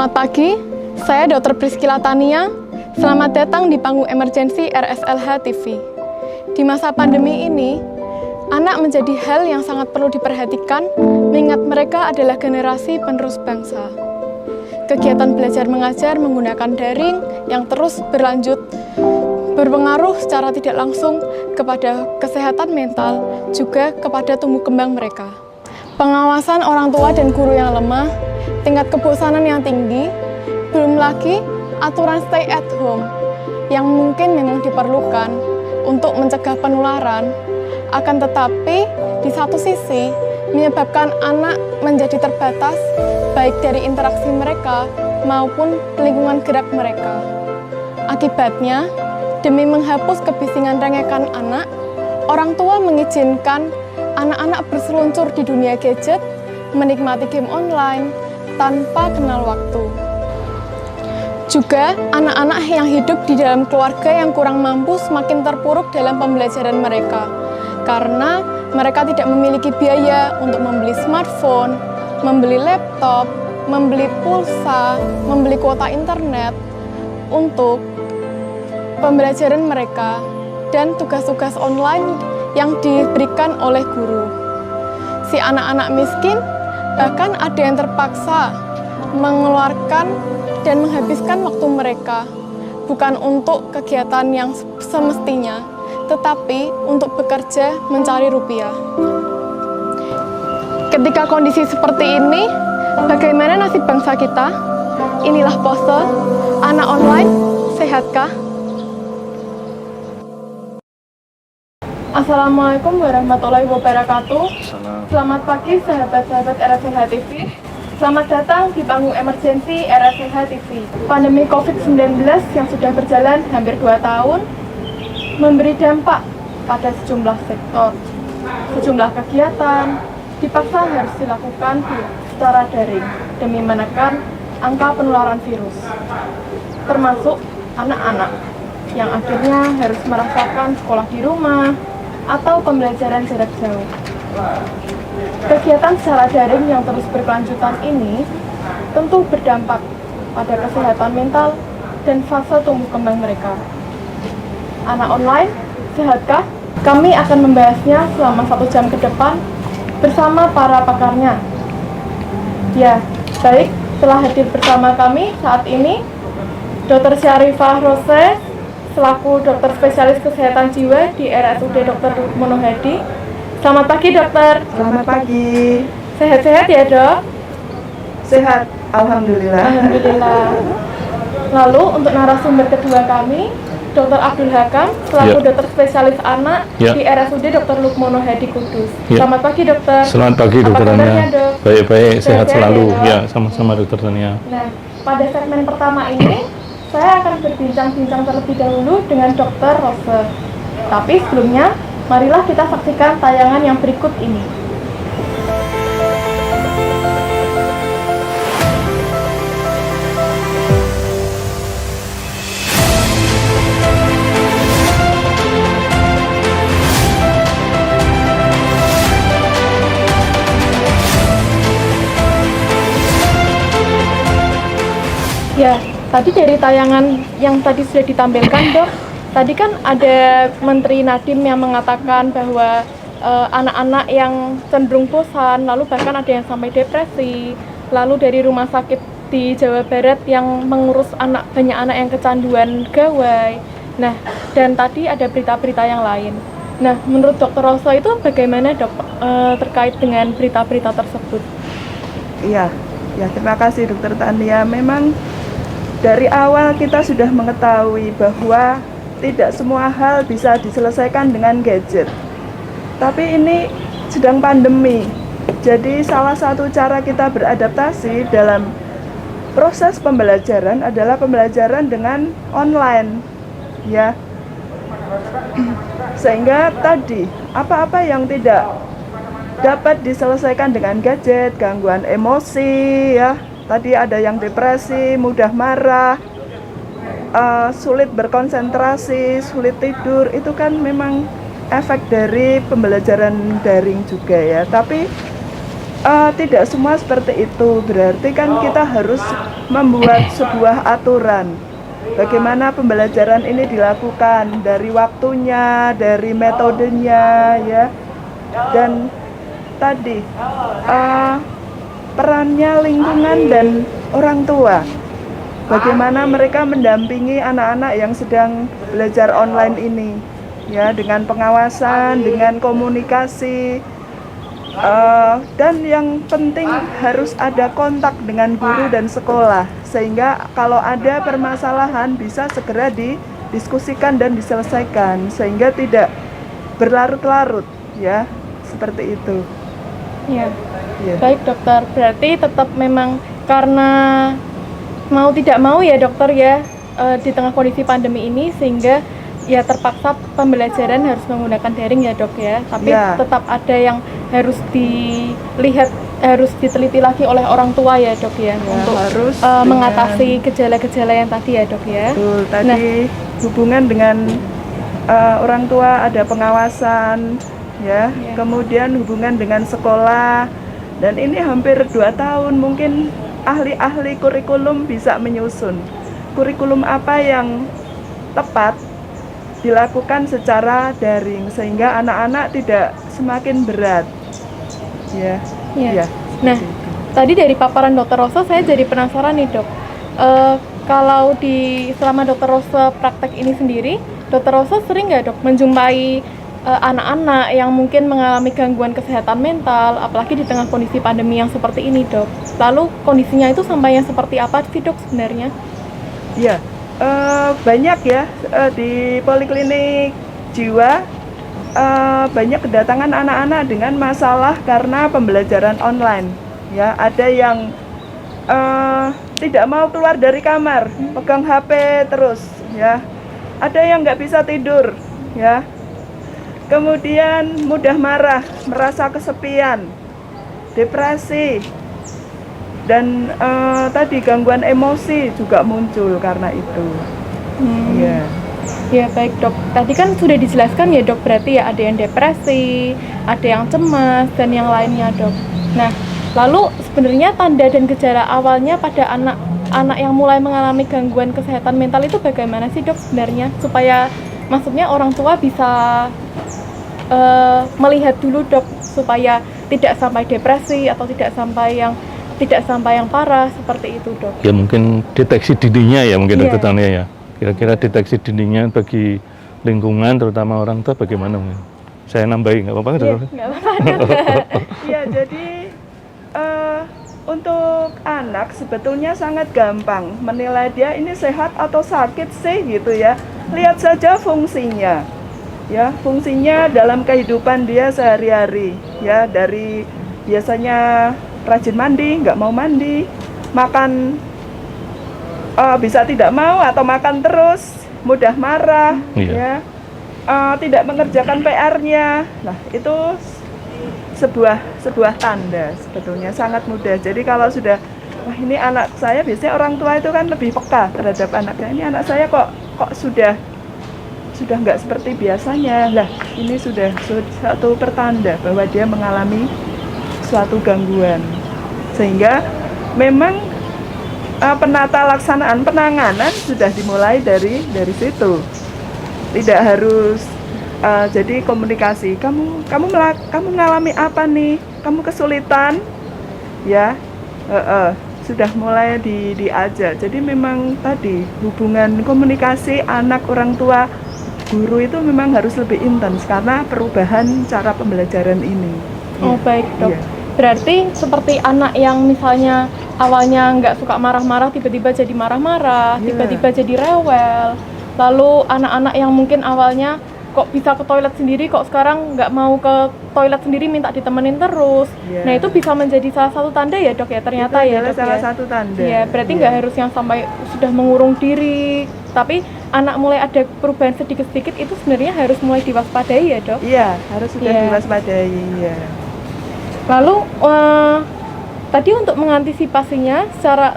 Selamat pagi, saya Dr. Priscilla Tania. Selamat datang di panggung emergensi RSLH TV. Di masa pandemi ini, anak menjadi hal yang sangat perlu diperhatikan, mengingat mereka adalah generasi penerus bangsa. Kegiatan belajar mengajar menggunakan daring yang terus berlanjut berpengaruh secara tidak langsung kepada kesehatan mental, juga kepada tumbuh kembang mereka. Pengawasan orang tua dan guru yang lemah, tingkat kebosanan yang tinggi, belum lagi aturan stay at home yang mungkin memang diperlukan untuk mencegah penularan, akan tetapi di satu sisi menyebabkan anak menjadi terbatas baik dari interaksi mereka maupun lingkungan gerak mereka. Akibatnya, demi menghapus kebisingan rengekan anak, orang tua mengizinkan anak-anak berseluncur di dunia gadget, menikmati game online tanpa kenal waktu. Juga, anak-anak yang hidup di dalam keluarga yang kurang mampu semakin terpuruk dalam pembelajaran mereka, karena mereka tidak memiliki biaya untuk membeli smartphone, membeli laptop, membeli pulsa, membeli kuota internet untuk pembelajaran mereka dan tugas-tugas online yang diberikan oleh guru. Si anak-anak miskin bahkan ada yang terpaksa mengeluarkan dan menghabiskan waktu mereka bukan untuk kegiatan yang semestinya, tetapi untuk bekerja mencari rupiah. Ketika kondisi seperti ini, bagaimana nasib bangsa kita? Inilah pose anak online, sehatkah? Assalamualaikum warahmatullahi wabarakatuh. Selamat pagi sahabat-sahabat RSLH TV. Selamat datang di panggung emergensi RSLH TV. Pandemi COVID-19 yang sudah berjalan hampir 2 tahun memberi dampak pada sejumlah sektor. Sejumlah kegiatan dipaksa harus dilakukan secara daring demi menekan angka penularan virus, termasuk anak-anak yang akhirnya harus merasakan sekolah di rumah atau pembelajaran jarak jauh. Kegiatan secara daring yang terus berkelanjutan ini tentu berdampak pada kesehatan mental dan fase tumbuh kembang mereka. Anak online, sehatkah? Kami akan membahasnya selama 1 jam ke depan bersama para pakarnya. Ya, baik, telah hadir bersama kami saat ini Dr. Syarifah Rose selaku dokter spesialis kesehatan jiwa di RSUD Dr. Lukmono Hadi. Selamat pagi, dokter. Selamat pagi. Sehat-sehat ya, dok? Sehat, alhamdulillah. Alhamdulillah. Lalu untuk narasumber kedua kami, Dr. Abdul Hakam selaku dokter spesialis anak di RSUD Dr. Lukmono Hadi Kudus. Selamat pagi, dokter. Selamat pagi, dokter Tania. Baik-baik, sehat selalu. Ya, sama-sama, dokter Tania. Nah, pada segmen pertama ini saya akan berbincang-bincang terlebih dahulu dengan Dr. Rose. Tapi sebelumnya, marilah kita saksikan tayangan yang berikut ini. Ya, tadi dari tayangan yang tadi sudah ditampilkan, dok, tadi kan ada Menteri Nadiem yang mengatakan bahwa anak-anak yang cenderung bosan, lalu bahkan ada yang sampai depresi, lalu dari rumah sakit di Jawa Barat yang mengurus banyak anak yang kecanduan gawai. Nah, dan tadi ada berita-berita yang lain. Nah, menurut Dr. Roso itu bagaimana, dok, terkait dengan berita-berita tersebut? Iya, ya terima kasih dokter Tania. Memang dari awal kita sudah mengetahui bahwa tidak semua hal bisa diselesaikan dengan gadget. Tapi ini sedang pandemi. Jadi salah satu cara kita beradaptasi dalam proses pembelajaran adalah pembelajaran dengan online. Ya. Sehingga tadi apa-apa yang tidak dapat diselesaikan dengan gadget, gangguan emosi ya. Tadi ada yang depresi, mudah marah, sulit berkonsentrasi, sulit tidur, itu kan memang efek dari pembelajaran daring juga ya. Tapi Tidak semua seperti itu. Berarti kan kita harus membuat sebuah aturan. Bagaimana pembelajaran ini dilakukan, dari waktunya, dari metodenya, ya. Dan tadi perannya lingkungan dan orang tua. Bagaimana mereka mendampingi anak-anak yang sedang belajar online ini, ya, dengan pengawasan, dengan komunikasi. Dan yang penting harus ada kontak dengan guru dan sekolah, sehingga kalau ada permasalahan bisa segera didiskusikan dan diselesaikan, sehingga tidak berlarut-larut, ya, seperti itu. Ya. Ya. Baik dokter, berarti tetap memang karena mau tidak mau ya dokter ya, di tengah kondisi pandemi ini sehingga ya terpaksa pembelajaran harus menggunakan daring ya dok ya, tapi Ya. tetap ada yang harus dilihat, harus diteliti lagi oleh orang tua ya dok ya, untuk harus mengatasi gejala-gejala yang tadi ya dok ya. Betul, tadi hubungan dengan orang tua, ada pengawasan, ya. Ya. Kemudian hubungan dengan sekolah, dan ini hampir 2 tahun, mungkin ahli-ahli kurikulum bisa menyusun kurikulum apa yang tepat dilakukan secara daring, sehingga anak-anak tidak semakin berat, ya. Ya. Ya, Nah, seperti itu. tadi dari paparan Dokter Rosa saya jadi penasaran nih dok. Kalau selama Dokter Rosa praktek ini sendiri, Dokter Rosa sering nggak dok menjumpai anak-anak yang mungkin mengalami gangguan kesehatan mental, apalagi di tengah kondisi pandemi yang seperti ini dok. Lalu kondisinya itu sampai yang seperti apa sih dok sebenarnya? Ya, banyak ya, di poliklinik jiwa banyak kedatangan anak-anak dengan masalah karena pembelajaran online. Ya, ada yang tidak mau keluar dari kamar, pegang HP terus, ya. Ada yang nggak bisa tidur, ya. Kemudian mudah marah, merasa kesepian, depresi, dan tadi gangguan emosi juga muncul karena itu. Ya. Ya baik dok, tadi kan sudah dijelaskan ya dok, berarti ya ada yang depresi, ada yang cemas, dan yang lainnya dok. Nah, lalu sebenarnya tanda dan gejala awalnya pada anak-anak yang mulai mengalami gangguan kesehatan mental itu bagaimana sih dok sebenarnya? Supaya maksudnya orang tua bisa melihat dulu dok, supaya tidak sampai depresi atau tidak sampai yang parah seperti itu dok. Ya mungkin deteksi dininya ya mungkin Iya. Dokter Tania ya. Kira-kira deteksi dininya bagi lingkungan terutama orang tua bagaimana mungkin? Saya nambahin nggak apa-apa Iya, Dokter? nggak apa-apa dok. Ya, jadi untuk anak sebetulnya sangat gampang menilai dia ini sehat atau sakit sih gitu ya. Lihat saja fungsinya. Ya, fungsinya dalam kehidupan dia sehari-hari, ya, dari biasanya rajin mandi, nggak mau mandi, makan bisa tidak mau atau makan terus, mudah marah, Iya. ya, tidak mengerjakan PR-nya. Nah, itu sebuah tanda sebetulnya sangat mudah. Jadi kalau sudah, wah ini anak saya, biasanya orang tua itu kan lebih peka terhadap anaknya. Ini anak saya kok sudah nggak seperti biasanya. Lah, ini sudah satu pertanda bahwa dia mengalami suatu gangguan. Sehingga memang penata laksanaan penanganan sudah dimulai dari situ. Tidak harus jadi komunikasi. Kamu mengalami apa nih? Kamu kesulitan? Ya, sudah mulai diajak. Jadi memang tadi hubungan komunikasi anak, orang tua, guru itu memang harus lebih intens karena perubahan cara pembelajaran ini. Oh baik dok. Iya. Berarti seperti anak yang misalnya awalnya nggak suka marah-marah, tiba-tiba jadi marah-marah, Iya. tiba-tiba jadi rewel. Lalu anak-anak yang mungkin awalnya kok bisa ke toilet sendiri, kok sekarang nggak mau ke toilet sendiri, minta ditemenin terus. Iya. Nah itu bisa menjadi salah satu tanda ya dok ya, ternyata Itu ya adalah dok salah ya. satu tanda. Iya, berarti Iya. nggak harus yang sampai sudah mengurung diri, tapi anak mulai ada perubahan sedikit-sedikit itu sebenarnya harus mulai diwaspadai ya dok. Iya, harus sudah Iya. diwaspadai. Iya. Lalu tadi untuk mengantisipasinya,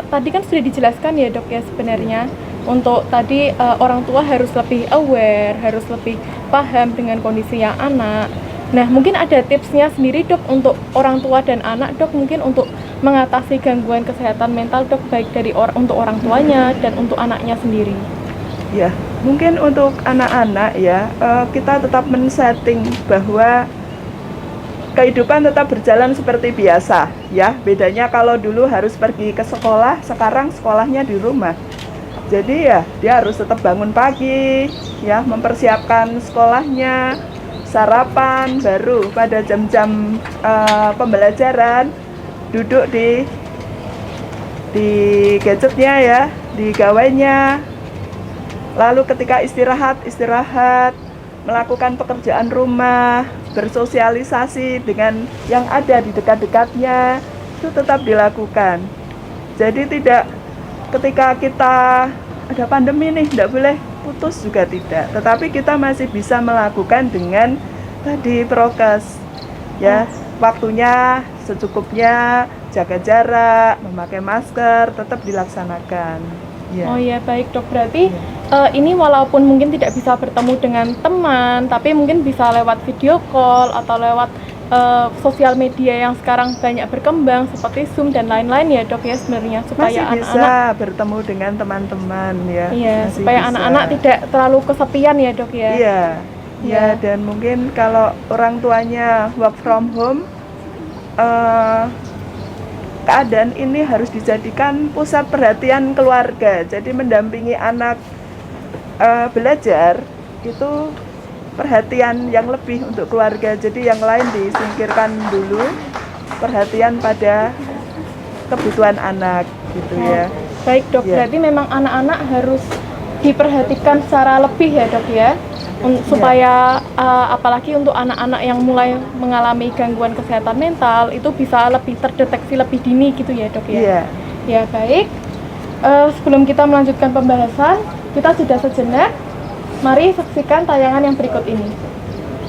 tadi kan sudah dijelaskan ya dok ya sebenarnya, untuk tadi orang tua harus lebih aware, harus lebih paham dengan kondisinya anak. Nah, mungkin ada tipsnya sendiri dok untuk orang tua dan anak dok, mungkin untuk mengatasi gangguan kesehatan mental dok, baik dari untuk orang tuanya dan untuk anaknya sendiri. Ya, mungkin untuk anak-anak ya, kita tetap men-setting bahwa kehidupan tetap berjalan seperti biasa ya. Bedanya kalau dulu harus pergi ke sekolah, sekarang sekolahnya di rumah. Jadi ya dia harus tetap bangun pagi ya, mempersiapkan sekolahnya, sarapan, baru pada jam-jam pembelajaran duduk di gadgetnya ya, di gawainya. Lalu ketika istirahat, melakukan pekerjaan rumah, bersosialisasi dengan yang ada di dekat-dekatnya, itu tetap dilakukan. Jadi tidak ketika kita ada pandemi nih, tidak boleh putus juga tidak. Tetapi kita masih bisa melakukan dengan tadi prokes, ya, waktunya secukupnya, jaga jarak, memakai masker, tetap dilaksanakan. Ya. Oh ya, baik dok, berarti ini walaupun mungkin tidak bisa bertemu dengan teman, tapi mungkin bisa lewat video call atau lewat sosial media yang sekarang banyak berkembang seperti Zoom dan lain-lain ya dok ya, sebenarnya supaya masih bisa anak-anak bertemu dengan teman-teman ya. iya, masih supaya bisa. anak-anak tidak terlalu kesepian ya dok ya. Iya. Iya. Ya, dan mungkin kalau orang tuanya work from home, keadaan ini harus dijadikan pusat perhatian keluarga. Jadi mendampingi anak belajar itu perhatian yang lebih untuk keluarga. Jadi yang lain disingkirkan dulu, perhatian pada kebutuhan anak gitu ya. Baik dok, Ya. berarti memang anak-anak harus diperhatikan secara lebih ya dok ya, supaya apalagi untuk anak-anak yang mulai mengalami gangguan kesehatan mental itu bisa lebih terdeteksi lebih dini gitu ya dok ya. Iya. Ya baik, sebelum kita melanjutkan pembahasan, kita sudah sejenak. Mari saksikan tayangan yang berikut ini.